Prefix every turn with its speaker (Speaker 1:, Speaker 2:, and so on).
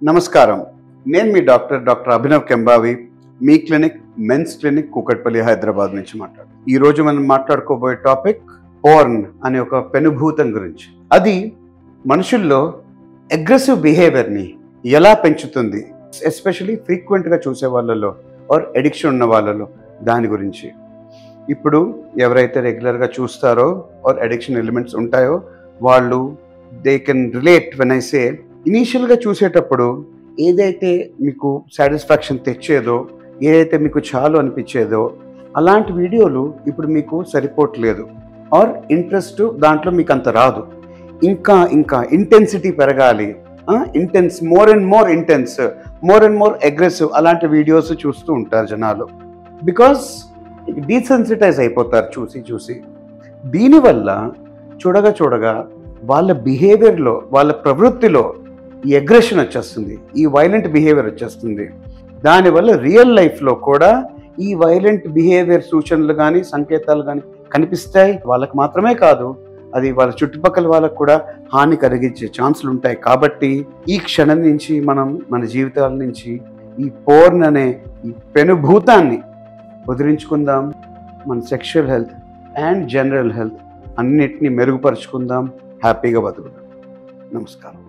Speaker 1: నమస్కారం. నేను మీ డాక్టర్ అభినవ్ కెంబావి, మీ clinic men's clinic Kukatpally Hyderabad నుంచి ఈరోజు మనం మాట్లాడుకోబోయే టాపిక్ పోర్న్ అనే ఒక పెనుభూతం గురించి. అది మనుషుల్లో అగ్రెసివ్ బిహేవియర్ని ఎలా పెంచుతుంది, ఎస్పెషలీ ఫ్రీక్వెంట్గా చూసే వాళ్ళలో ఆర్ ఎడిక్షన్ ఉన్న వాళ్ళలో దాని గురించి. ఇప్పుడు ఎవరైతే రెగ్యులర్గా చూస్తారో ఆర్ ఎడిక్షన్ ఎలిమెంట్స్ ఉంటాయో వాళ్ళు they can relate when I say ఇనీషియల్గా చూసేటప్పుడు ఏదైతే మీకు సాటిస్ఫాక్షన్ తెచ్చేదో, ఏదైతే మీకు చాలు అనిపించేదో అలాంటి వీడియోలు ఇప్పుడు మీకు సరిపోవట్లేదు ఆర్ ఇంట్రెస్ట్ దాంట్లో మీకు అంత రాదు. ఇంకా ఇంటెన్సిటీ పెరగాలి, మోర్ అండ్ మోర్ అగ్రెసివ్ అలాంటి వీడియోస్ చూస్తూ ఉంటారు జనాలు. బికాస్ డీసెన్సిటైజ్ అయిపోతారు చూసి. దీనివల్ల చూడగా వాళ్ళ బిహేవియర్లో, వాళ్ళ ప్రవృత్తిలో ఈ అగ్రెషన్ వచ్చేస్తుంది, ఈ వైలెంట్ బిహేవియర్ వచ్చేస్తుంది. దానివల్ల రియల్ లైఫ్లో కూడా ఈ వైలెంట్ బిహేవియర్ సూచనలు కానీ సంకేతాలు కానీ కనిపిస్తాయి. వాళ్ళకి మాత్రమే కాదు, అది వాళ్ళ చుట్టుపక్కల వాళ్ళకు కూడా హాని కలిగించే ఛాన్సులు ఉంటాయి. కాబట్టి ఈ క్షణం నుంచి మనం మన జీవితాల నుంచి ఈ పోర్న్ అనే ఈ పెనుభూతాన్ని వదిలించుకుందాం. మన sexual health and general health అన్నిటినీ మెరుగుపరుచుకుందాం, హ్యాపీగా బతుకుదాం. నమస్కారం.